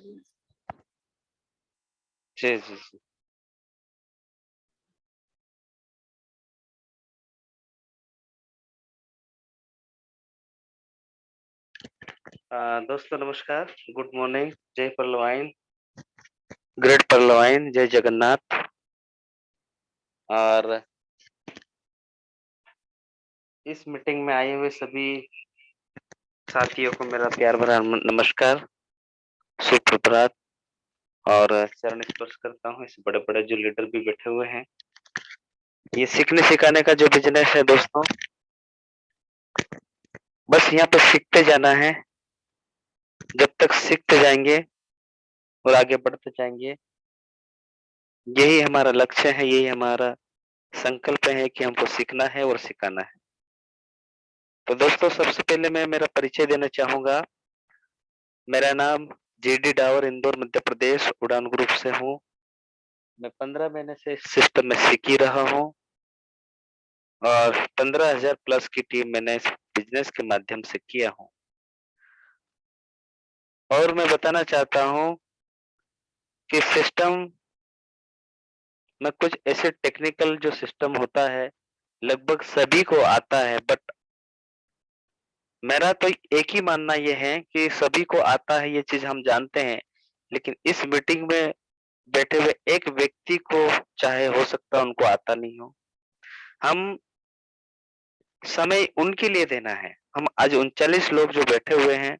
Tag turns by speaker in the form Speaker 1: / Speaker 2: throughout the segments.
Speaker 1: जी, जी, जी। दोस्तों नमस्कार, good morning, जय पल्लवाइन, ग्रेट पल्लवाइन, जय जगन्नाथ। और इस मीटिंग में आए हुए सभी साथियों को मेरा प्यार भरा नमस्कार, सुप्रभात। और चरण स्पर्श करता हूँ इस बड़े-बड़े जो लीडर भी बैठे हुए हैं। ये सीखने सिखाने का जो बिज़नेस है दोस्तों, बस यहाँ पे सीखते जाना है। जब तक सीखते जाएँगे और आगे बढ़ते जाएँगे, यही हमारा लक्ष्य है, यही हमारा संकल्प है कि हमको सीखना है और सिखाना है। तो दोस्तों सबसे पहले मैं मेरा परिचय देना चाहूँगा। मेरा नाम जीडी डावर इंदौर मध्य प्रदेश उड़ान ग्रुप से हूँ। मैं 15 महीने से इस सिस्टम में सीख ही रहा हूँ और 15,000 प्लस की टीम मैंने इस बिज़नेस के माध्यम से किया हूँ। और मैं बताना चाहता हूँ कि सिस्टम में कुछ ऐसे टेक्निकल जो सिस्टम होता है, लगभग सभी को आता है बट मेरा तो एक ही मानना ये है कि सभी को आता है ये चीज़ हम जानते हैं। लेकिन इस मीटिंग में बैठे हुए एक व्यक्ति को चाहे हो सकता है उनको आता नहीं हो। हम समय उनके लिए देना है। हम आज 39 लोग जो बैठे हुए हैं,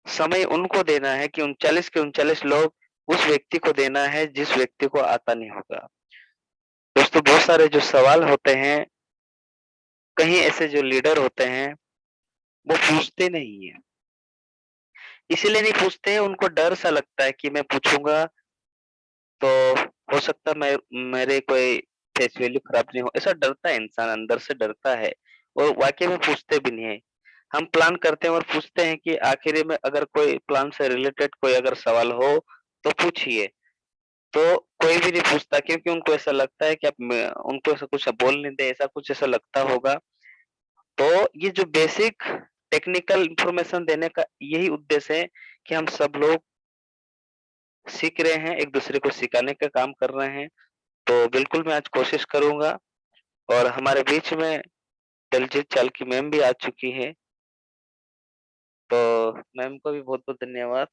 Speaker 1: समय उनको देना है कि 39 के 39 लोग उस व्यक्ति को देना है जिस व्यक्ति को आता नहीं होगा। दोस्तों बहुत सारे जो सवाल होते हैं, कहीं ऐसे जो लीडर होते हैं, वो पूछते नहीं हैं। इसीलिए नहीं पूछते हैं उनको डर सा लगता है कि मैं पूछूँगा तो हो सकता है मैं मेरे कोई फेस वैल्यू खराब नहीं हो, ऐसा डरता है इंसान अंदर से डरता है और वाक़ई में पूछते भी नहीं है। हम प्लान करते हैं और पूछते हैं कि आखिरी में अगर कोई प्लान से रिलेटेड कोई अगर सवाल हो तो पूछिए। तो कोई भी नहीं पूछता क्योंकि उनको ऐसा लगता है कि अब मैं उनको ऐसा कुछ बोल नहीं दे, ऐसा कुछ ऐसा लगता होगा। तो ये जो बेसिक टेक्निकल इन्फॉर्मेशन देने का यही उद्देश्य है कि हम सब लोग सीख रहे हैं, एक-दूसरे को सिखाने का काम कर रहे हैं। तो बिल्कुल मैं आज कोशिश करूँगा और हमारे बीच में दलजीत चाल्की मैम भी आ चुकी हैं, तो मैम को भी बहुत-बहुत धन्यवाद।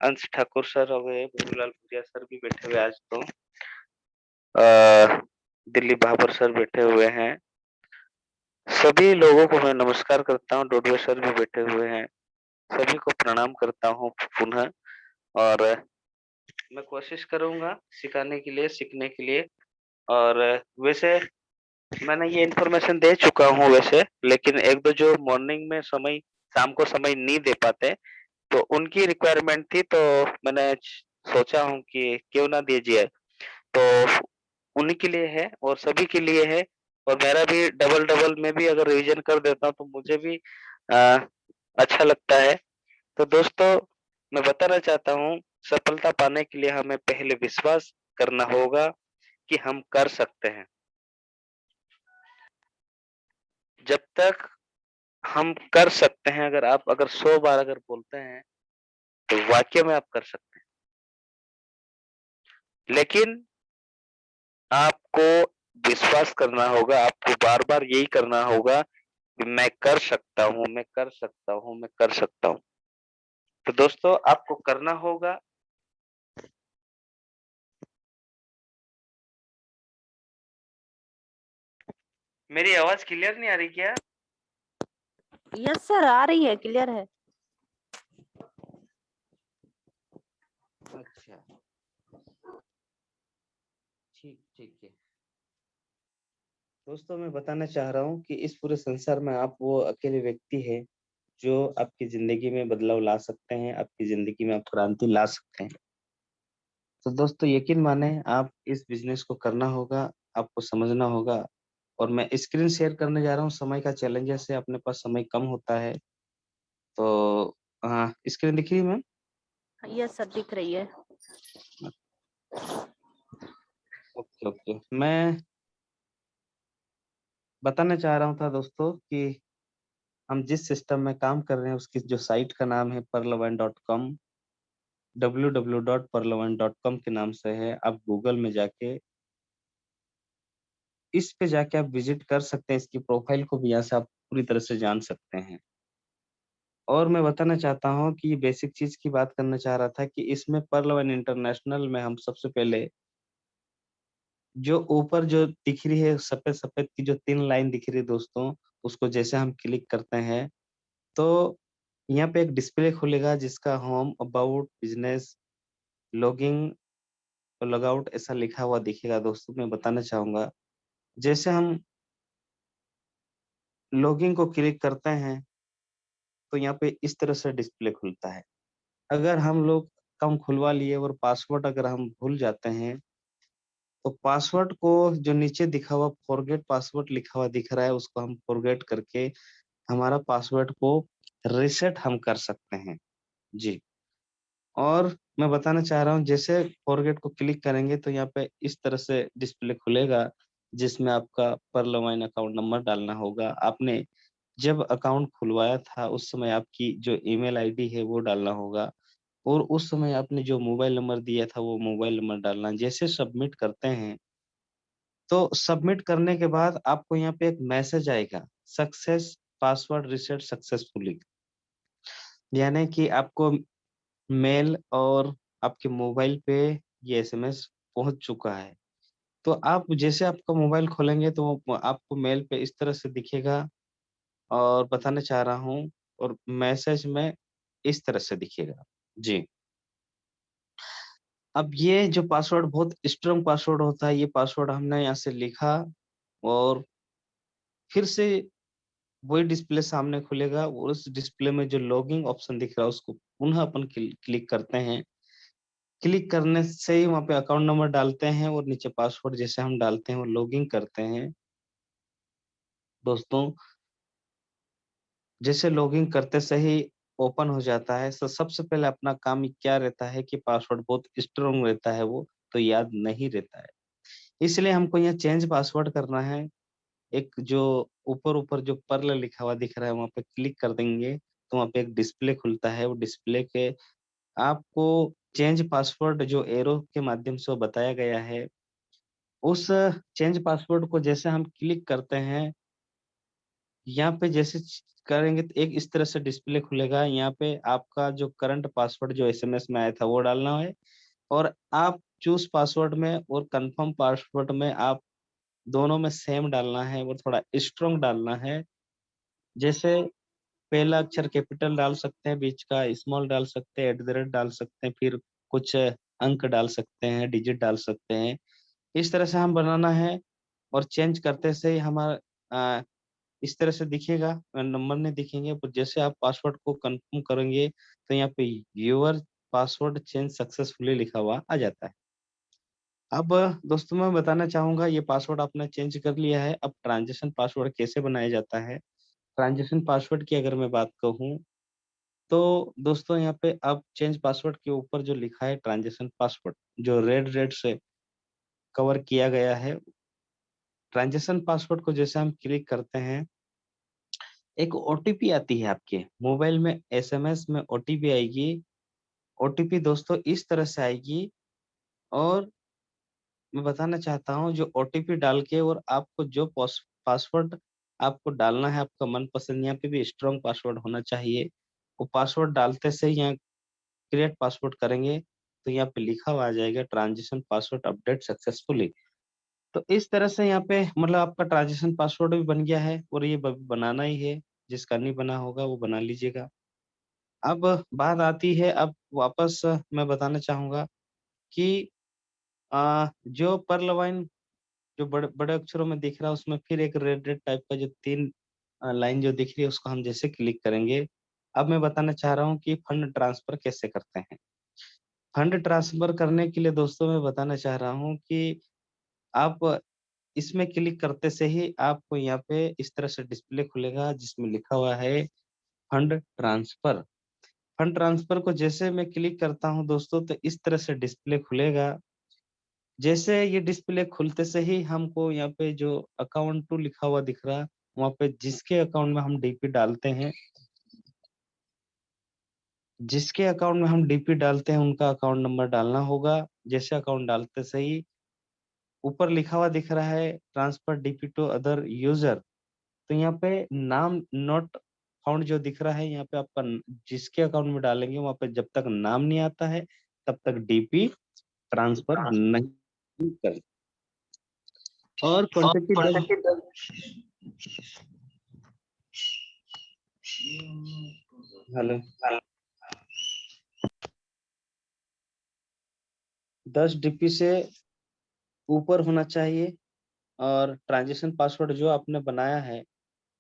Speaker 1: अंश ठाकुर सर हो गए, भूरीलाल भूरिया सर भी बैठे हुए आज तो। दिलीप भाबर सर बैठे हुए हैं। सभी लोगों को मैं नमस्कार करता हूँ, डोडवे सर भी बैठे हुए हैं। सभी को प्रणाम करता हूँ पुनः और मैं कोशिश करूँगा सिखाने के लिए, सीखने के लिए और वैसे मैंने ये इन्फॉर्मेशन दे चुका हूँ वैसे, लेकिन 1-2 जो मॉर्निंग में समय शाम को समय नहीं दे पाते, तो उनकी रिक्वायरमेंट थी तो मैंने सोचा हूँ कि क्यों ना दीजिए। तो उन्हीं के लिए है और सभी के लिए है और मेरा भी डबल-डबल मैं भी अगर रिवीजन कर देता हूँ तो मुझे भी अ, अच्छा लगता है। तो दोस्तों मैं बताना चाहता हूँ, सफलता पाने के लिए हमें पहले विश्वास करना होगा कि हम कर सकते हैं। जब तक हम कर सकते हैं अगर 100 बार अगर बोलते हैं, तो वाक़ई में आप कर सकते हैं। लेकिन आपको विश्वास करना होगा, आपको बार-बार यही करना होगा कि मैं कर सकता हूँ, मैं कर सकता हूँ, मैं कर सकता हूँ। तो दोस्तों आपको करना होगा। मेरी आवाज़ क्लियर नहीं आ रही क्या?
Speaker 2: यस सर, आ रही है, क्लियर है।
Speaker 1: अच्छा, ठीक ठीक है। दोस्तों मैं बताना चाह रहा हूँ कि इस पूरे संसार में आप वो अकेले व्यक्ति हैं, जो आपकी ज़िंदगी में बदलाव ला सकते हैं, आपकी ज़िंदगी में आप क्रांति ला सकते हैं। तो दोस्तों यकीन माने आप इस बिज़नेस को करना होगा, आपको समझना होगा और मैं स्क्रीन शेयर करने जा रहा हूँ, समय का चैलेंजेस है, अपने पास समय कम होता है। तो स्क्रीन दिख रही है मैम?
Speaker 2: यस सर, दिख रही है।
Speaker 1: Okay, okay. मैं बताना चाह रहा था दोस्तों कि
Speaker 3: हम जिस सिस्टम में काम कर रहे हैं उसकी जो साइट का नाम है perlawine.com, www.perlawine.com के नाम से है। आप गूगल में जाके इस पे जाके आप विज़िट कर सकते हैं, इसकी प्रोफ़ाइल को भी यहाँ से आप पूरी तरह से जान सकते हैं। और मैं बताना चाहता हूँ कि बेसिक चीज़ की बात करना चाह रहा था कि इसमें पर्ल वन इंटरनेशनल में हम सबसे पहले जो ऊपर जो दिख रही है सफ़ेद-सफ़ेद की जो 3 लाइन दिख रही है दोस्तों, उसको जैसे हम क्लिक करते हैं, तो यहाँ पे एक डिस्प्ले खुलेगा जिसका होम, अबाउट, बिज़नेस, लॉगिन और लॉगआउट ऐसा लिखा हुआ दिखेगा दोस्तों। मैं बताना चाहूँगा, जैसे हम लॉगिन को क्लिक करते हैं, तो यहाँ पे इस तरह से डिस्प्ले खुलता है। अगर हम लोग अकाउंट खुलवा लिए और पासवर्ड अगर हम भूल जाते हैं, तो पासवर्ड को जो नीचे दिखा हुआ फॉरगेट पासवर्ड लिखा हुआ दिख रहा है, उसको हम फॉरगेट करके हमारा पासवर्ड को रीसेट हम कर सकते हैं। जी, और मैं बताना चाह रहा हूँ जैसे फॉरगेट को क्लिक करेंगे तो यहाँ पे इस तरह से डिस्प्ले खुलेगा, जिसमें आपका पर्लवाइन अकाउंट नंबर डालना होगा। आपने जब अकाउंट खुलवाया था उस समय आपकी जो ईमेल आईडी है वो डालना होगा। और उस समय आपने जो मोबाइल नंबर दिया था वो मोबाइल नंबर डालना। जैसे सबमिट करते हैं, तो सबमिट करने के बाद आपको यहाँ पे एक मैसेज आएगा, सक्सेस पासवर्ड रीसेट सक्सेसफुली। यानी कि आपको मेल और आपके मोबाइल पे ये एसएमएस पहुँच चुका है। तो आप जैसे आपका मोबाइल खोलेंगे तो वो आपको मेल पे इस तरह से दिखेगा और बताना चाह रहा हूँ और मैसेज में इस तरह से दिखेगा। जी। अब ये जो पासवर्ड बहुत स्ट्रॉन्ग पासवर्ड होता है, ये पासवर्ड हमने यहाँ से लिखा और फिर से वही डिस्प्ले सामने खुलेगा और उस डिस्प्ले में जो लॉगिंग ऑप्शन दिख रहा है उसको पुनः अपन क्लिक करते हैं। क्लिक करने से ही वहाँ पे अकाउंट नंबर डालते हैं और नीचे पासवर्ड जैसे हम डालते हैं और लॉगिन करते हैं। दोस्तों, जैसे लॉगिन करते से ही ओपन हो जाता है, तो सबसे पहले अपना काम क्या रहता है कि पासवर्ड बहुत स्ट्रॉन्ग रहता है वो, तो याद नहीं रहता है। इसलिए हमको यहाँ चेंज पासवर्ड करना है। एक जो ऊपर-ऊपर जो पर्ल लिखा हुआ दिख रहा है, वहाँ पे क्लिक कर देंगे, तो वहाँ पे एक डिस्प्ले खुलता है। वो डिस्प्ले के आपको चेंज पासवर्ड जो एरो के माध्यम से वो बताया गया है, उस चेंज पासवर्ड को जैसे हम क्लिक करते हैं, यहाँ पे जैसे करेंगे तो एक इस तरह से डिस्प्ले खुलेगा। यहाँ पे आपका जो करंट पासवर्ड जो एसएमएस में आया था, वो डालना है और आप चूज़ पासवर्ड में और कन्फर्म पासवर्ड में आप दोनों में सेम डालना है और थोड़ा स्ट्रॉन्ग डालना है। जैसे पहला अक्षर कैपिटल डाल सकते हैं, बीच का स्मॉल डाल सकते हैं, एट द रेट डाल सकते हैं, फिर कुछ अंक डाल सकते हैं, डिजिट डाल सकते हैं। इस तरह से हम बनाना है और चेंज करते से ही हमारा इस तरह से दिखेगा नंबर नहीं दिखेंगे, पर जैसे आप पासवर्ड को कंफर्म करेंगे, तो यहाँ पे यूर पासवर्ड चेंज सक्सेसफुली लिखा हुआ आ जाता है। अब दोस्तों मैं बताना चाहूँगा ये पासवर्ड आपने चेंज कर लिया है, अब ट्रांज़िशन पासवर्ड कैसे बनाया जाता है? ट्रांज़िशन पासवर्ड की अगर मैं बात कहूँ, तो दोस्तों यहाँ पे अब चेंज पासवर्ड के ऊपर जो लिखा है ट्रांज़िशन पासवर्ड, जो रेड से कवर किया गया है, ट्रांज़िशन पासवर्ड को जैसे हम क्लिक करते हैं, एक ओटीपी आती है आपके मोबाइल में, एसएमएस में ओटीपी आएगी। ओटीपी दोस्तों इस तरह से आएगी और मैं बताना चाहता हूँ जो ओटीपी डाल के और आपको जो पासवर्ड आपको डालना है आपका मनपसंद, यहाँ पे भी स्ट्रॉन्ग पासवर्ड होना चाहिए। वो पासवर्ड डालते से ही यहाँ क्रिएट पासवर्ड करेंगे, तो यहाँ पे लिखा हुआ आ जाएगा ट्रांज़िशन पासवर्ड अपडेट सक्सेसफुली। तो इस तरह से यहाँ पे मतलब आपका ट्रांज़िशन पासवर्ड भी बन गया है और ये ब बनाना ही है, जिसका नहीं बना होगा वो बना लीजिएगा। अब बात आती है अब वापस मैं बताना चाहूँगा कि जो पर्ल वाइन जो बड़े बड़े अक्षरों में दिख रहा है उसमें फिर एक रेड रेड टाइप का जो 3 लाइन जो दिख रही है उसको हम जैसे क्लिक करेंगे, अब मैं बताना चाह रहा हूँ कि फंड ट्रांसफर कैसे करते हैं। फंड ट्रांसफर करने के लिए दोस्तों मैं बताना चाह रहा हूँ कि आप इसमें क्लिक करते से ही आपको यहाँ पे इस तरह से डिस्प्ले खुलेगा जिसमें लिखा हुआ है फंड ट्रांसफर। फंड ट्रांसफर को जैसे मैं क्लिक करता हूँ दोस्तों तो इस तरह से डिस्प्ले खुलेगा। जैसे ये डिस्प्ले खुलते से ही हमको यहाँ पे जो अकाउंट टू लिखा हुआ दिख रहा, वहाँ पे जिसके अकाउंट में हम डीपी डालते हैं, जिसके अकाउंट में हम डीपी डालते हैं उनका अकाउंट नंबर डालना होगा। जैसे अकाउंट डालते सही ऊपर लिखा हुआ दिख रहा है transfer DP to other user, तो यहाँ पे नाम नॉट फाउंड जो दिख रहा है, यहाँ पे आपका जिसके अकाउंट में डालेंगे वहाँ पे जब तक नाम नहीं आता है तब तक डीपी ट्रांसफर नहीं कर। और क्वांटिटी हेलो 10 डीपी से ऊपर होना चाहिए। और ट्रांजिशन पासवर्ड जो आपने बनाया है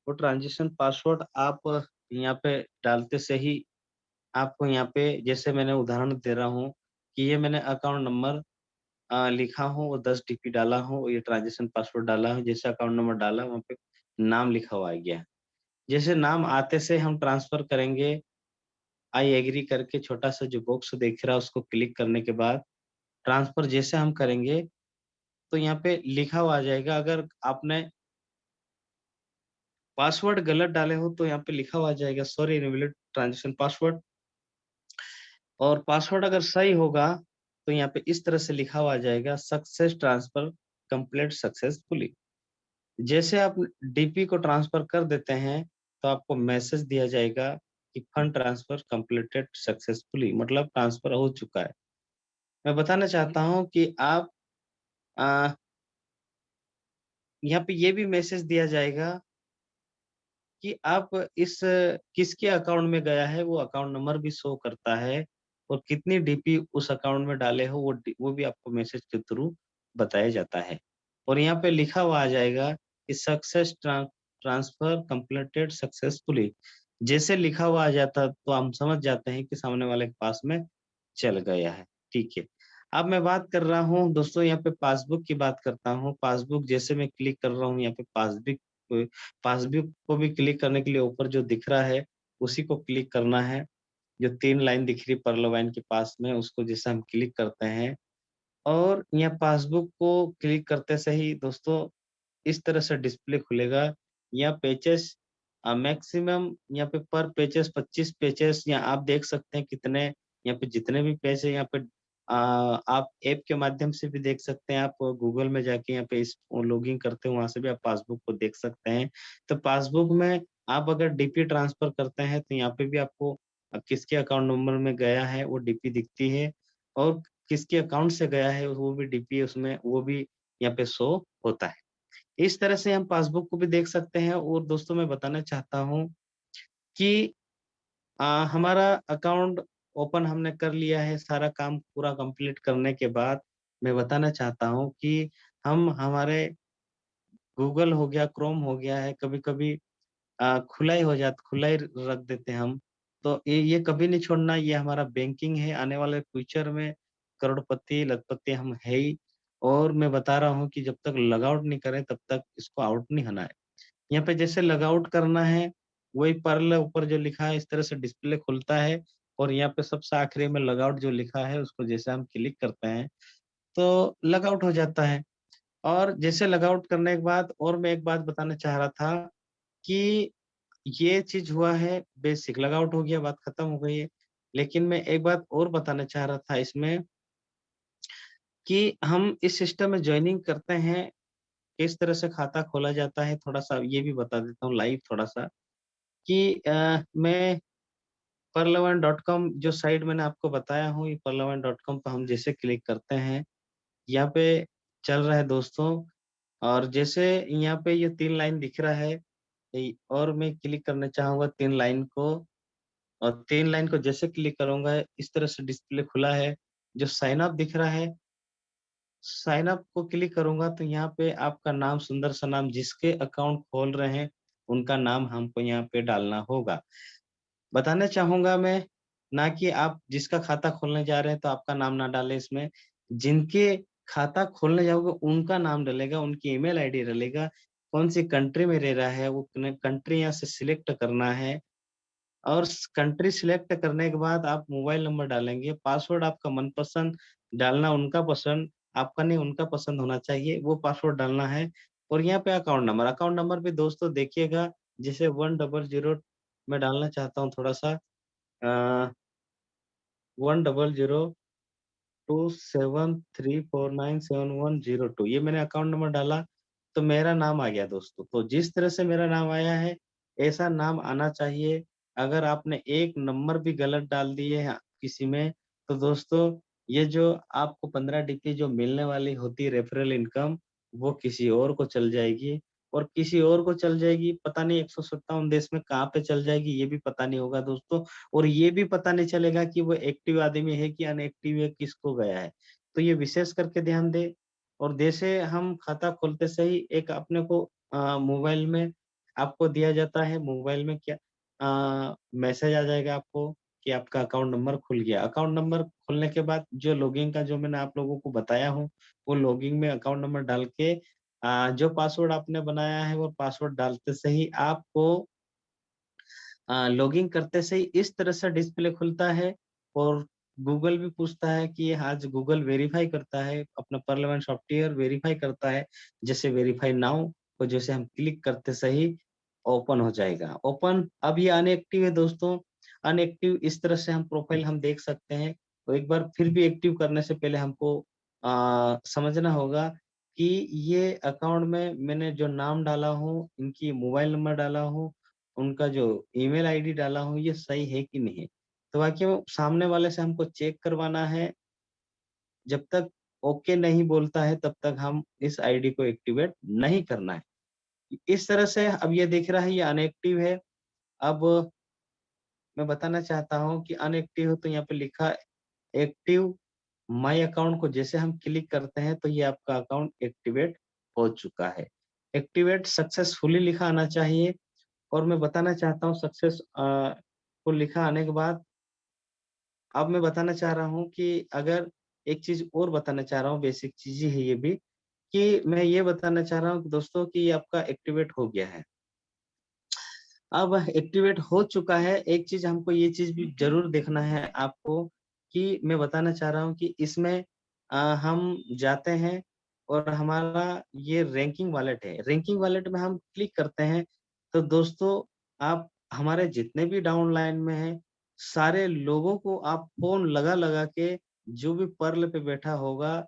Speaker 3: वो ट्रांजिशन पासवर्ड आप यहाँ पे डालते से ही आपको यहाँ पे, जैसे मैंने उदाहरण दे रहा हूँ कि ये मैंने अकाउंट नंबर लिखा हूँ और 10 डीपी डाला हूँ, ये ट्रांजिशन पासवर्ड डाला हूँ, जैसे अकाउंट नंबर डाला वहाँ पे नाम लिखा हुआ आ गया। जैसे नाम आते से हम ट्रांसफर करेंगे, आई एग्री करके छोटा सा जो बॉक्स दिख रहा है उसको क्लिक करने के बाद ट्रांसफर जैसे हम करेंगे तो यहाँ पे लिखा हुआ आ जाएगा। अगर आपने पासवर्ड गलत डाले हो तो यहाँ पे लिखा हुआ आ जाएगा सॉरी इनवैलिड ट्रांजेक्शन पासवर्ड। और पासवर्ड अगर सही होगा तो यहाँ पे इस तरह से लिखा हुआ आ जाएगा सक्सेस ट्रांसफर कंप्लीट सक्सेसफुली। जैसे आप डीपी को ट्रांसफर कर देते हैं तो आपको मैसेज दिया जाएगा कि फंड ट्रांसफर कंप्लीटेड सक्सेसफुली, मतलब ट्रांसफर हो चुका है। मैं बताना चाहता हूँ कि आप यहाँ पे ये भी मैसेज दिया जाएगा कि आप इस किसके अकाउंट में गया है, वो अकाउंट नंबर भी शो करता है और कितनी डीपी उस अकाउंट में डाले हो वो भी आपको मैसेज के थ्रू बताया जाता है। और यहाँ पे लिखा हुआ आ जाएगा कि सक्सेस ट्रांसफर कंप्लीटेड सक्सेसफुली। जैसे लिखा हुआ आ जाता तो हम समझ जाते हैं कि सामने वाले के पास में चल गया है। ठीक है, अब मैं बात कर रहा हूँ दोस्तों, यहाँ पे पासबुक की बात करता हूँ। पासबुक जैसे मैं क्लिक कर रहा हूँ यहाँ पे पासबुक, पासबुक को भी क्लिक करने के लिए ऊपर जो दिख रहा है उसी को क्लिक करना है। जो 3 लाइन दिख रही है पर्ल लाइन के पास में उसको जैसे हम क्लिक करते हैं और यहाँ पासबुक को क्लिक करते से ही दोस्तों इस तरह से डिस्प्ले खुलेगा। यहाँ पेजेस मैक्सिमम यहाँ पे पर पेजेस 25 पेजेस यहाँ आप देख सकते हैं कितने, यहाँ पे जितने भी पेज है यहाँ पे आप ऐप के माध्यम से भी देख सकते हैं। आप गूगल में जाके यहाँ पे इस लॉगिन करते हैं वहां से भी आप पासबुक को देख सकते हैं। तो पासबुक में आप अगर डीपी ट्रांसफर करते हैं तो यहाँ पे भी आपको किसके अकाउंट नंबर में गया है वो डीपी दिखती है और किसके अकाउंट से गया है वो भी डीपी उसमें वो भी यहाँ पे शो होता है। इस तरह से हम पासबुक को भी देख सकते हैं। और दोस्तों मैं बताना चाहता हूँ कि हमारा अकाउंट ओपन हमने कर लिया है, सारा काम पूरा कंप्लीट करने के बाद मैं बताना चाहता हूँ कि हम हमारे गूगल हो गया, क्रोम हो गया है, कभी-कभी खुला ही हो जाता, खुला ही रख देते हैं हम। तो ये कभी नहीं छोड़ना, ये हमारा बैंकिंग है, आने वाले फ्यूचर में करोड़पति, लखपति हम है ही। और मैं बता रहा हूँ कि जब तक लॉग आउट नहीं करें तब तक इसको आउट नहीं होना है। यहाँ पे जैसे लॉग आउट करना है, वही पर्ल ऊपर जो लिखा है इस तरह से डिस्प्ले खुलता है और यहाँ पे सबसे आखिरी में लॉग आउट जो लिखा है उसको जैसे हम क्लिक करते हैं तो लॉग आउट हो जाता है। और जैसे लॉग आउट करने के बाद और मैं एक बात बताना चाह रहा था कि ये चीज़ हुआ है बेसिक, लॉग आउट हो गया, बात खत्म हो गई है। लेकिन मैं एक बात और बताना चाह रहा था इसमें कि हम इस सिस्टम में जॉइनिंग करते हैं, किस तरह से खाता खोला जाता है, थोड़ा-सा ये भी बता देता हूँ लाइव थोड़ा-सा कि मैं parllavan.com जो साइट मैंने आपको बताया हूँ, ये parllavan.com पे हम जैसे क्लिक करते हैं, यहाँ पे चल रहा है दोस्तों। और जैसे यहाँ पे ये 3 लाइन दिख रहा है और मैं क्लिक करना चाहूँगा 3 लाइन को और 3 लाइन को जैसे क्लिक करूँगा इस तरह से डिस्प्ले खुला है। जो साइन अप दिख रहा है, साइन अप को क्लिक करूँगा तो यहाँ पे आपका नाम, सुंदर सा नाम, जिसके अकाउंट खोल रहे हैं, उनका नाम हमको यहाँ पे डालना होगा। बताना चाहूँगा मैं, ना कि आप जिसका खाता खोलने जा रहे हैं तो आपका नाम ना डालें इसमें। जिनके खाता खोलने जाओगे उनका नाम डलेगा, उनकी ईमेल आईडी डलेगा, कौन-सी कंट्री में रह रहा है वो कंट्री यहाँ से सिलेक्ट करना है। और कंट्री सिलेक्ट करने के बाद आप मोबाइल नंबर डालेंगे, पासवर्ड आपका मनपसंद डालना, उनका पसंद, आपका नहीं उनका पसंद होना चाहिए, वो पासवर्ड डालना है। और यहाँ पे अकाउंट नंबर भी दोस्तों देखिएगा, जैसे 100 मैं डालना चाहता हूँ थोड़ा सा 1002734971102 ये मैंने अकाउंट नंबर डाला तो मेरा नाम आ गया दोस्तों। तो जिस तरह से मेरा नाम आया है ऐसा नाम आना चाहिए। अगर आपने एक नंबर भी गलत डाल दिए हैं किसी में तो दोस्तों ये जो आपको 15 डीपी जो मिलने वाली होती है रेफरल इनकम वो किसी और को चल जाएगी और किसी और को चल जाएगी, पता नहीं 157 देश में कहाँ पे चल जाएगी ये भी पता नहीं होगा दोस्तों। और ये भी पता नहीं चलेगा कि वो एक्टिव आदमी है कि अनएक्टिव है, किसको गया है। तो ये विशेष करके ध्यान दें। और जैसे हम खाता खोलते से ही एक अपने को मोबाइल में आपको दिया जाता है, मोबाइल में क्या मैसेज आ जाएगा आपको कि आपका अकाउंट नंबर खुल गया। अकाउंट नंबर खुलने के बाद जो लॉगिन का जो मैंने आप लोगों को बताया हूँ, वो लॉगिन में अकाउंट नंबर डाल के जो पासवर्ड आपने बनाया है वो पासवर्ड डालते से ही आपको लॉगिन करते से ही इस तरह से डिस्प्ले खुलता है और गूगल भी पूछता है कि आज गूगल वेरीफाई करता है, अपना पार्लियामेंट सॉफ्टवेयर वेरीफाई करता है, जैसे वेरीफाई नाउ को जैसे हम क्लिक करते सही ओपन हो जाएगा। ओपन अब ये अनएक्टिव है दोस्तों, अनएक्टिव इस तरह से हम प्रोफाइल हम देख सकते हैं। तो एक बार फिर भी एक्टिव करने से पहले हमको समझना होगा कि ये अकाउंट में मैंने जो नाम डाला हूँ, इनकी मोबाइल नंबर डाला हूँ, उनका जो ईमेल आईडी डाला हूँ ये सही है कि नहीं। तो वाकई में सामने वाले से हमको चेक करवाना है, जब तक ओके नहीं बोलता है तब तक हम इस आईडी को एक्टिवेट नहीं करना है। इस तरह से अब ये दिख रहा है ये अनएक्टिव है। अब मैं बताना चाहता हूँ कि अनएक्टिव है तो यहाँ पे लिखा एक्टिव माय अकाउंट को जैसे हम क्लिक करते हैं तो ये आपका अकाउंट एक्टिवेट हो चुका है। एक्टिवेट सक्सेसफुली लिखा आना चाहिए। और मैं बताना चाहता हूँ सक्सेस को लिखा आने के बाद अब मैं बताना चाह रहा हूँ कि अगर एक चीज़ और बताना चाह रहा हूँ, बेसिक चीज़ ही है ये भी, कि मैं ये बताना चाह रहा हूँ कि दोस्तों कि ये आपका एक्टिवेट हो गया है। अब एक्टिवेट हो चुका है, एक चीज़ हमको ये चीज़ भी ज़रूर देखना है आपको कि मैं बताना चाह रहा हूँ कि इसमें हम जाते हैं और हमारा ये रैंकिंग वॉलेट है। रैंकिंग वॉलेट में हम क्लिक करते हैं, तो दोस्तों आप हमारे जितने भी डाउनलाइन में हैं, सारे लोगों को आप फ़ोन लगा-लगा के जो भी पर्ल पे बैठा होगा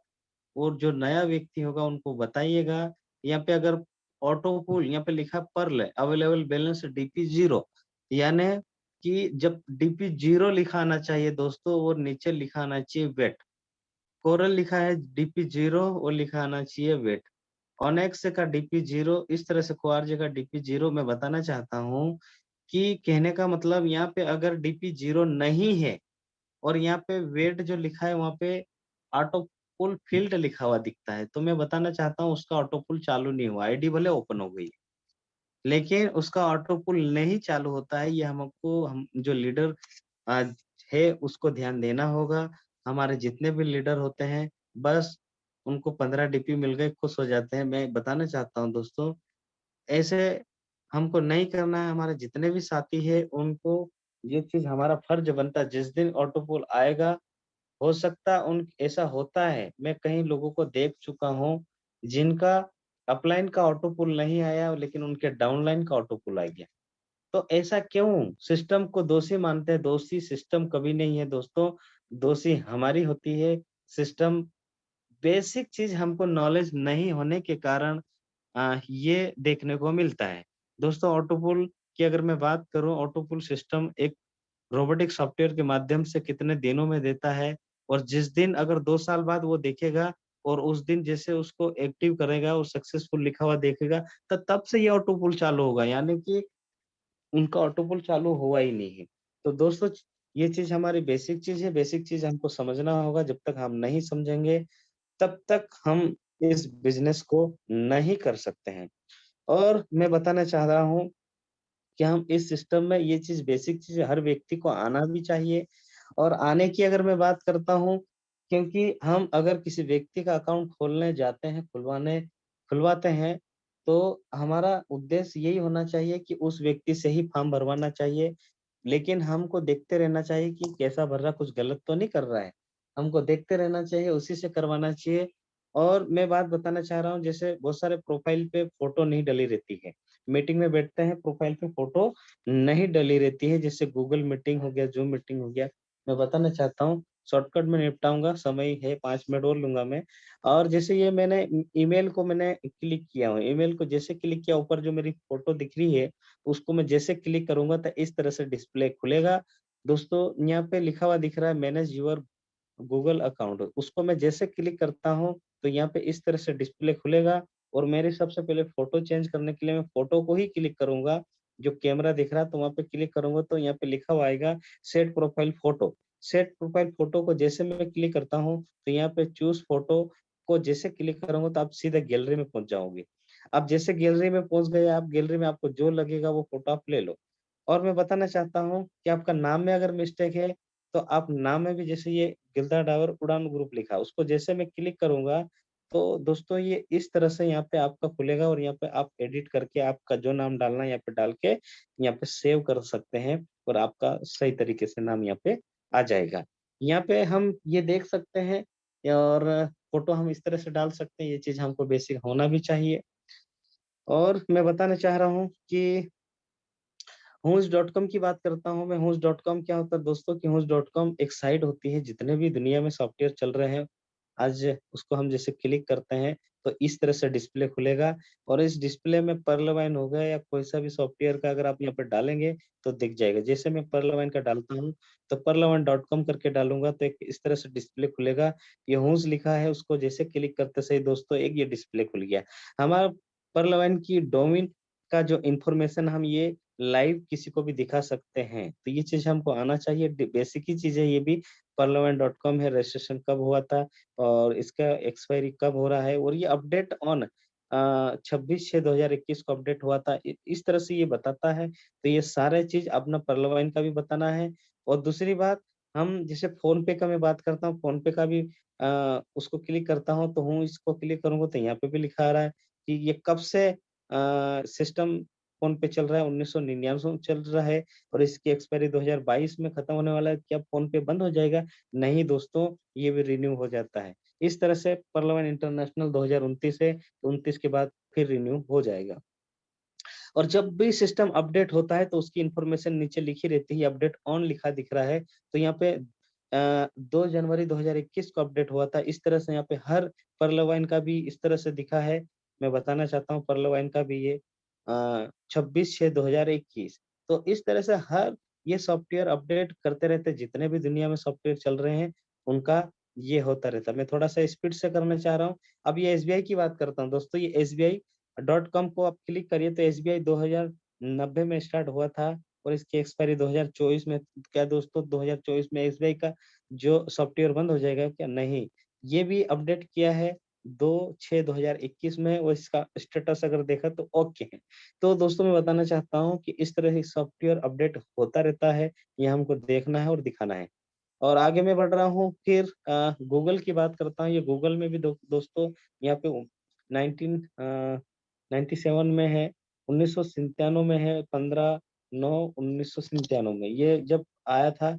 Speaker 3: और जो नया व्यक्ति होगा उनको बताइएगा। यहाँ पे अगर ऑटो पुल यहाँ पे लिखा पर्ल है, अवेलेबल बैलेंस डीपी 0 यानी कि जब डीपी 0 लिखा आना चाहिए दोस्तों और नीचे लिखा आना चाहिए वेट। कोरल लिखा है डीपी 0 और लिखा आना चाहिए वेट। ओनेक्स का डीपी 0 इस तरह से क्वार्ज का डीपी 0 मैं बताना चाहता हूँ कि कहने का मतलब यहाँ पे अगर डीपी 0 नहीं है और यहाँ पे वेट जो लिखा है वहाँ पे ऑटो पुल फील्ड लिखा हुआ दिखता है, तो मैं बताना चाहता हूँ उसका ऑटो पुल चालू नहीं हुआ, आईडी भले ओपन हो गई, लेकिन उसका ऑटो पुल नहीं चालू होता है। ये हमको हम जो लीडर है उसको ध्यान देना होगा। हमारे जितने भी लीडर होते हैं बस उनको 15 डीपी मिल गए खुश हो जाते हैं। मैं बताना चाहता हूँ दोस्तों ऐसे हमको नहीं करना है। हमारे जितने भी साथी हैं उनको ये चीज़ हमारा फर्ज बनता है, जिस दिन ऑटो पुल आएगा हो सकता उन ऐसा होता है, मैं कई लोगों को देख चुका हूँ, जिनका अपलाइन का ऑटो पुल नहीं आया लेकिन उनके डाउनलाइन का ऑटो पुल आ गया। तो ऐसा क्यों? सिस्टम को दोषी मानते हैं, दोषी सिस्टम कभी नहीं है दोस्तों, दोषी हमारी होती है। सिस्टम बेसिक चीज़ हमको नॉलेज नहीं होने के कारण ये देखने को मिलता है। दोस्तों ऑटो पुल की अगर मैं बात करूँ, ऑटो पुल सिस्टम एक रोबोटिक सॉफ्टवेयर के माध्यम से कितने दिनों में देता है और जिस दिन अगर 2 साल बाद वो देखेगा और उस दिन जैसे उसको एक्टिव करेगा और सक्सेसफुल लिखा हुआ देखेगा, त तब से ये ऑटो पुल चालू होगा, यानी कि उनका ऑटो पुल चालू हुआ ही नहीं है। तो दोस्तों ये चीज़ हमारी बेसिक चीज़ है, बेसिक चीज़ हमको समझना होगा, जब तक हम नहीं समझेंगे, तब तक हम इस बिज़नेस को नहीं कर सकते हैं। और मैं बताना चाह रहा हूँ कि हम इस सिस्टम में ये चीज़ बेसिक चीज़ हर व्यक्ति को आना भी चाहिए। और आने की अगर मैं बात करता हूँ, क्योंकि हम अगर किसी व्यक्ति का अकाउंट खोलने जाते हैं, खुलवाते हैं, तो हमारा उद्देश्य यही होना चाहिए कि उस व्यक्ति से ही फॉर्म भरवाना चाहिए। लेकिन हमको देखते रहना चाहिए कि कैसा भर रहा है, कुछ गलत तो नहीं कर रहा है। हमको देखते रहना चाहिए, उसी से करवाना चाहिए। और मैं बात बताना चाह रहा हूँ, जैसे बहुत सारे प्रोफाइल पे फोटो नहीं डली रहती है। मीटिंग में बैठते हैं, प्रोफाइल पे फोटो नहीं डली रहती है, जैसे गूगल मीटिंग हो गया, ज़ूम मीटिंग हो गया। मैं बताना चाहता हूँ, शॉर्टकट में निपटाऊँगा, समय है 5 मिनट और लूँगा मैं। और जैसे ये मैंने ईमेल को मैंने क्लिक किया हूँ, ईमेल को जैसे क्लिक किया, ऊपर जो मेरी फ़ोटो दिख रही है, उसको मैं जैसे क्लिक करूँगा तो इस तरह से डिस्प्ले खुलेगा। दोस्तों, यहाँ पे लिखा हुआ दिख रहा है मैनेज योर गूगल अकाउंट, उसको मैं जैसे क्लिक करता हूँ, तो यहाँ पे इस तरह से डिस्प्ले खुलेगा और मेरे सबसे पहले फ़ोटो चेंज करने के लिए मैं फ़ोटो को ही क्लिक करूँगा। जो कैमरा दिख रहा है, तो वहाँ पे क्लिक करूँगा तो यहाँ पे लिखा हुआ आएगा set profile photo. Set profile photo को जैसे मैं क्लिक करता हूँ, तो यहाँ पे चूज़ फ़ोटो को जैसे क्लिक करूँगा तो आप सीधे गैलरी में पहुँच जाओगे। आप जैसे गैलरी में पहुँच गए, आप गैलरी में आपको जो लगेगा वो फ़ोटो आप ले लो। और मैं बताना चाहता हूँ कि आपका नाम में अगर मिस्टेक है, तो आप नाम में भी जैसे ये गिरधा डावर उड़ान ग्रुप लिखा है, उसको जैसे मैं क्लिक करूँगा, तो दोस्तों ये इस तरह से यहाँ पे आपका खुलेगा और यहाँ पे आप एडिट करके आपका जो नाम डालना है यहाँ पे डाल के यहाँ पे सेव कर सकते हैं और आपका सही तरीके से नाम यहाँ पे आ जाएगा। यहाँ पे हम ये देख सकते हैं और फ़ोटो हम इस तरह से डाल सकते हैं, ये चीज़ हमको बेसिक होना भी चाहिए। और मैं बताना चाह रहा हूँ कि होस्ट डॉट कॉम की बात करता हूँ मैं। होस्ट डॉट कॉम क्या होता है दोस्तों, कि होस्ट डॉट कॉम एक साइट होती है, जितने भी दुनिया में सॉफ्टवेयर चल रहे हैं, आज उसको हम जैसे क्लिक करते हैं, तो इस तरह से डिस्प्ले खुलेगा और इस डिस्प्ले में पर्लवाइन हो गया या कोई सा भी सॉफ्टवेयर का अगर आप यहाँ पे डालेंगे, तो दिख जाएगा। जैसे मैं पर्लवाइन का डालता हूँ, तो पर्लवाइन डॉट कॉम करके डालूँगा, तो एक इस तरह से डिस्प्ले खुलेगा। ये होस्ट लिखा है, उसको जैसे क्लिक करते सही दोस्तों एक ये डिस्प्ले खुल गया। हमारा पर्लवाइन की डोमेन का जो इन्फॉर्मेशन हम ये लाइव किसी को भी दिखा सकते हैं। तो ये चीज़ हमको आना चाहिए, बेसिक ही चीज़ है ये भी। parliament.com है, रजिस्ट्रेशन कब हुआ था और इसका एक्सपायरी कब हो रहा है और ये अपडेट ऑन 26/6/2021 को अपडेट हुआ था। इस तरह से ये बताता है। तो ये सारे चीज़ अपना पर्लवाइन का भी बताना है। और दूसरी बात, हम जैसे फ़ोन पे का मैं बात करता हूँ, फ़ोन पे का भी उसको क्लिक करता हूँ, तो हूँ इसको क्लिक करूँगा तो यहाँ पे भी लिखा आ रहा है कि ये कब से सिस्टम फ़ोन पे चल रहा है, 1999 में चल रहा है और इसकी एक्सपायरी 2022 में खत्म होने वाला है। क्या फ़ोन पे बंद हो जाएगा? नहीं दोस्तों, ये भी रिन्यू हो जाता है। इस तरह से पार्लियामेंट इंटरनेशनल 2029 है, 29 के बाद फिर रिन्यू हो जाएगा। और जब भी सिस्टम अपडेट होता है, तो उसकी इन्फॉर्मेशन नीचे लिखी रहती है, अपडेट ऑन लिखा दिख रहा है। तो यहाँ पे 2 जनवरी 2021 को अपडेट हुआ था। इस तरह से यहाँ पे हर पर्लवाइन का भी इस तरह से दिखा है। मैं बताना चाहता हूँ पर्लवाइन का भी ये 26/6/2021। तो इस तरह से हर ये सॉफ्टवेयर अपडेट करते रहते हैं, जितने भी दुनिया में सॉफ्टवेयर चल रहे हैं, उनका ये होता रहता है। मैं थोड़ा-सा स्पीड से करना चाह रहा हूँ। अब ये एसबीआई की बात करता हूँ दोस्तों, ये एसबीआई डॉट कॉम को आप क्लिक करिए, तो एसबीआई 2090 में स्टार्ट हुआ था और इसकी एक्सपायरी 2024 में। क्या दोस्तों 2024 में एसबीआई का जो सॉफ्टवेयर बंद हो जाएगा क्या? नहीं, ये भी अपडेट किया है 2/6/2021 में और इसका स्टेटस अगर देखा तो ओके है। तो दोस्तों मैं बताना चाहता हूँ कि इस तरह से सॉफ्टवेयर अपडेट होता रहता है, ये हमको देखना है और दिखाना है। और आगे मैं बढ़ रहा हूँ, फिर गूगल की बात करता हूँ। ये गूगल में भी दोस्तों यहाँ पे 97 में है, 1997 में है, 15/9/1997 में ये जब आया था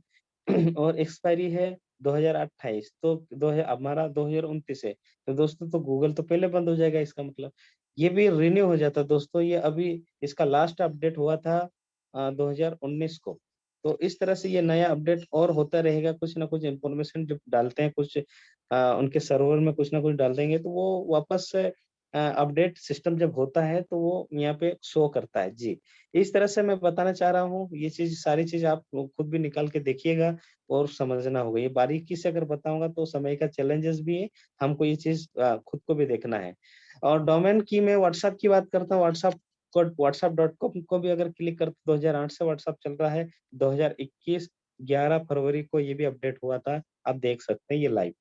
Speaker 3: और एक्सपायरी है 2028, तो दो हमारा 2029 है। तो दोस्तों तो गूगल तो पहले बंद हो जाएगा इसका मतलब। ये भी रिन्यू हो जाता है दोस्तों, ये अभी इसका लास्ट अपडेट हुआ था 2019 को। तो इस तरह से ये नया अपडेट और होता रहेगा, कुछ ना कुछ इन्फॉर्मेशन जब डालते हैं, कुछ उनके सर्वर में कुछ ना कुछ डाल देंगे, तो वो वापस से अपडेट सिस्टम जब होता है, तो वो यहाँ पे शो करता है। जी, इस तरह से मैं बताना चाह रहा हूँ, ये चीज़ सारी चीज़ आप लोग खुद भी निकाल के देखिएगा और समझना होगा। ये बारीकी से अगर बताऊँगा तो समय का चैलेंजेस भी है, हमको ये चीज़ खुद को भी देखना है। और डोमेन की मैं व्हाट्सएप की बात करता हूँ, व्हाट्सएप.com को भी अगर क्लिक करते 2008 से व्हाट्सएप चल रहा है, 2021 11 फरवरी को ये भी अपडेट हुआ था, आप देख सकते हैं ये लाइव।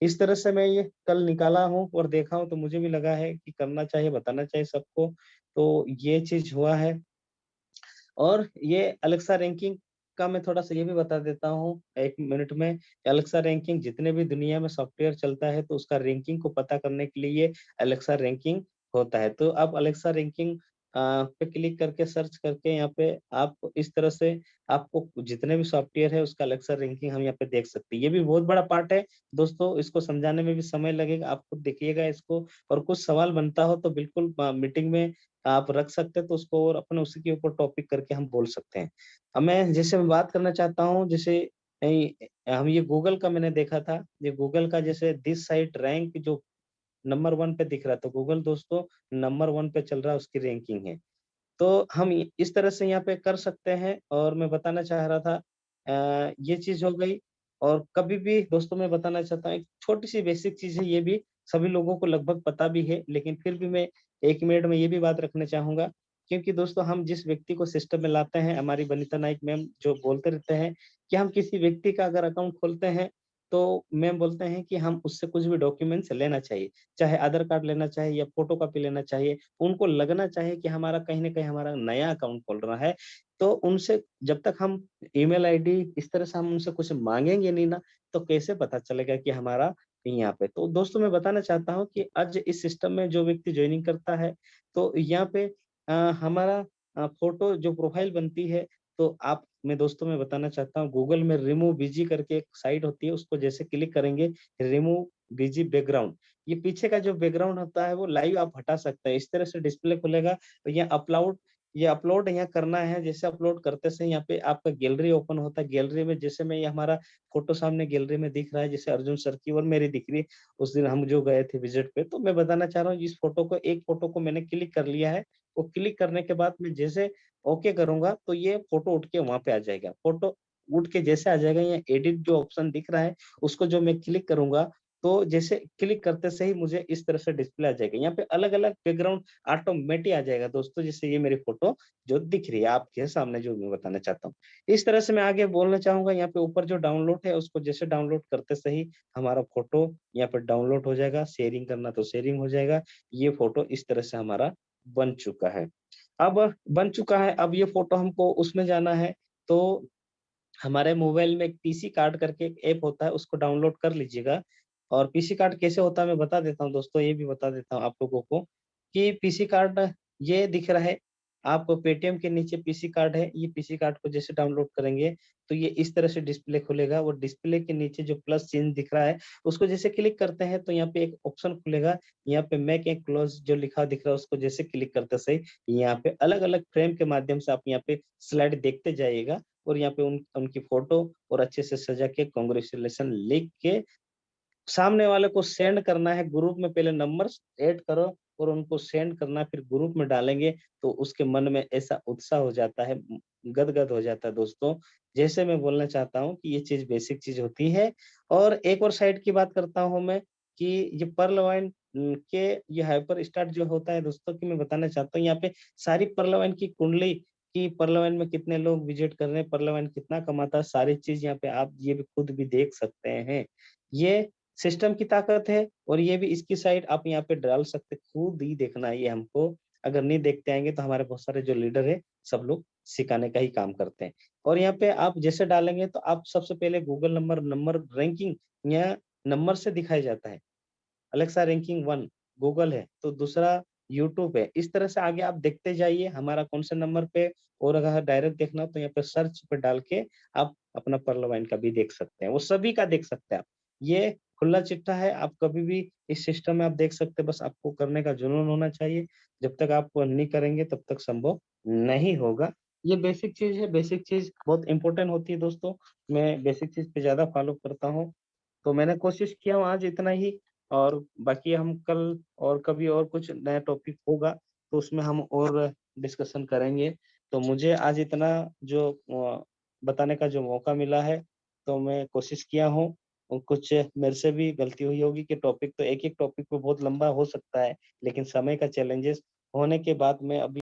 Speaker 3: इस तरह से मैं ये कल निकाला हूँ और देखा हूँ, तो मुझे भी लगा है कि करना चाहिए, बताना चाहिए सबको, तो ये चीज़ हुआ है। और ये एलेक्सा रैंकिंग का मैं थोड़ा-सा ये भी बता देता हूँ 1 मिनट में। एलेक्सा रैंकिंग जितने भी दुनिया में सॉफ्टवेयर चलता है, तो उसका रैंकिंग को पता करने के लिए एलेक्सा रैंकिंग होता है। तो अब एलेक्सा रैंकिंग पे क्लिक करके सर्च करके यहाँ पे आप इस तरह से आपको जितने भी सॉफ्टवेयर है उसका अलग सा रैंकिंग हम यहाँ पे देख सकते हैं। ये भी बहुत बड़ा पार्ट है दोस्तों, इसको समझाने में भी समय लगेगा, आप खुद देखिएगा इसको और कुछ सवाल बनता हो तो बिल्कुल मीटिंग में आप रख सकते हैं तो उसको और अपन उसी के ऊपर टॉपिक करके हम बोल सकते हैं। अब मैं बात करना चाहता हूँ जैसे हम ये गूगल का मैंने देखा था, ये गूगल का जैसे दिस साइट रैंक जो नंबर 1 पे दिख रहा था, गूगल दोस्तों नंबर 1 पे चल रहा है, उसकी रैंकिंग है। तो हम इस तरह से यहाँ पे कर सकते हैं और मैं बताना चाह रहा था ये चीज़ हो गई और कभी भी दोस्तों मैं बताना चाहता हूँ एक छोटी-सी बेसिक चीज़ है ये भी, सभी लोगों को लगभग पता भी है, लेकिन फिर भी मैं 1 मिनट में ये भी बात रखना चाहूँगा क्योंकि दोस्तों हम जिस व्यक्ति को सिस्टम में लाते हैं, हमारी बनीता नाइक मैम जो बोलते रहते हैं कि हम किसी व्यक्ति का अगर अकाउंट खोलते हैं, तो मैम बोलते हैं कि हम उससे कुछ भी डॉक्यूमेंट्स लेना चाहिए, चाहे आधार कार्ड लेना चाहिए या फ़ोटोकॉपी लेना चाहिए। उनको लगना चाहिए कि हमारा कहीं न कहीं हमारा नया अकाउंट खोल रहा है, तो उनसे जब तक हम ईमेल आईडी इस तरह से हम उनसे कुछ माँगेंगे नहीं ना, तो कैसे पता चलेगा कि हमारा यहाँ पे तो दोस्तों मैं बताना चाहता हूँ कि आज इस सिस्टम में जो व्यक्ति जॉइनिंग करता है, तो यहाँ पे हमारा फ़ोटो जो प्रोफ़ाइल बनती है, तो आप मैं दोस्तों मैं बताना चाहता हूँ गूगल में रिमूव बीजी करके एक साइट होती है, उसको जैसे क्लिक करेंगे, रिमूव बीजी बैकग्राउंड ये पीछे का जो बैकग्राउंड होता है वो लाइव आप हटा सकते हैं। इस तरह से डिस्प्ले खुलेगा तो ये अपलोड यहाँ करना है। जैसे अपलोड करते से यहाँ पे आपका गैलरी ओपन होता है। गैलरी में जैसे मैं ये हमारा फ़ोटो सामने गैलरी में दिख रहा है, जैसे अर्जुन सर की और मेरी दिख रही है। उस दिन हम जो गए थे विज़िट पे, तो मैं बताना चाह रहा हूँ इस फ़ोटो को मैंने क्लिक कर लिया है। वो क्लिक करने के बाद मैं जैसे ओके करूँगा तो ये फ़ोटो उठ के वहाँ पे आ जाएगा। फ़ोटो उठ के जैसे आ जाएगा, यहाँ एडिट जो ऑप्शन दिख रहा है, उसको जो मैं क्लिक करूँगा तो जैसे क्लिक करते से ही मुझे इस तरह से डिस्प्ले आ जाएगा। यहाँ पे अलग-अलग बैकग्राउंड ऑटोमेटिक आ जाएगा दोस्तों, जैसे ये मेरी फ़ोटो जो दिख रही है आपके सामने जो मैं बताना चाहता हूँ। इस तरह से मैं आगे बोलना चाहूँगा यहाँ पे ऊपर जो डाउनलोड है उसको जैसे डाउनलोड करते से ही हमारा फ़ोटो यहाँ पे डाउनलोड हो जाएगा, शेयरिंग करना तो शेयरिंग हो जाएगा। ये फ़ोटो इस तरह से हमारा बन चुका है। अब बन चुका है, अब ये फ़ोटो हमको उसमें जाना है, तो हमारे मोबाइल में एक पीसी कार्ड करके एक ऐप होता है, उसको डाउनलोड कर लीजिएगा और पीसी कार्ड कैसे होता है मैं बता देता हूँ दोस्तों, ये भी बता देता हूँ आप लोगों को कि पीसी कार्ड ये दिख रहा है, आप पेटीएम के नीचे पीसी कार्ड है, ये पीसी कार्ड को जैसे डाउनलोड करेंगे, तो ये इस तरह से डिस्प्ले खुलेगा और डिस्प्ले के नीचे जो प्लस चिन्ह दिख रहा है, उसको जैसे क्लिक करते हैं तो यहाँ पे एक ऑप्शन खुलेगा, यहाँ पे मेक ए क्लोज़ जो लिखा दिख रहा है, उसको जैसे क्लिक करते से यहाँ पे अलग-अलग फ्रेम के माध्यम से आप यहाँ पे स्लाइड देखते जाइएगा और यहाँ पे उनकी फ़ोटो और अच्छे से सजा के कांग्रेचुलेशन लिख के सामने वाले को सेंड करना है। ग्रुप में पहले नंबर्स ऐड करो और उनको सेंड करना है, फिर ग्रुप में डालेंगे तो उसके मन में ऐसा उत्साह हो जाता है, गदगद हो जाता है दोस्तों। जैसे मैं बोलना चाहता हूँ कि ये चीज़ बेसिक चीज़ होती है और एक और साइट की बात करता हूँ मैं कि ये पर्ल वाइन के ये हाइपर स्टार्ट जो होता है दोस्तों कि मैं बताना चाहता हूँ यहाँ पे सारी पर्ल वाइन की कुंडली कि पर्ल वाइन में कितने लोग विजिट कर रहे हैं, पर्ल वाइन कितना कमाता है, सारी चीज़ यहाँ पे आप ये भी खुद भी देख सकते हैं। ये सिस्टम की ताकत है और ये भी इसकी साइड आप यहाँ पे डाल सकते खुद ही देखना है ये हमको। अगर नहीं देखते आएँगे तो हमारे बहुत सारे जो लीडर है, सब लोग सिखाने का ही काम करते हैं। और यहाँ पे आप जैसे डालेंगे तो आप सबसे पहले गूगल नंबर रैंकिंग यहाँ नंबर से दिखाया जाता है। अलेक्सा रैंकिंग 1 गूगल है, तो दूसरा यूट्यूब है। इस तरह से आगे आप देखते जाइए हमारा कौन से नंबर पे और अगर डायरेक्ट देखना हो तो यहाँ पे सर्च पे डाल के आप अपना पर्ल वाइन का भी देख सकते हैं। वो सभी का देख सकते हैं आप। ये खुला चिट्ठा है, आप कभी भी इस सिस्टम में आप देख सकते हैं, बस आपको करने का जुनून होना चाहिए। जब तक आप नहीं करेंगे तब तक संभव नहीं होगा। ये बेसिक चीज़ है, बेसिक चीज़ बहुत इम्पोर्टेंट होती है दोस्तों। मैं बेसिक चीज़ पे ज़्यादा फॉलो करता हूँ। तो मैंने कोशिश किया हूँ आज इतना ही और बाकी हम कल और कभी और कुछ नया टॉपिक होगा, तो उसमें हम और डिस्कशन करेंगे। तो मुझे आज इतना जो बताने का जो मौका मिला है, तो मैं कोशिश किया हूँ और कुछ मेरे से भी गलती हुई होगी कि टॉपिक तो एक-एक टॉपिक पे बहुत लंबा हो सकता है, लेकिन समय का चैलेंजेस होने के बाद मैं अभी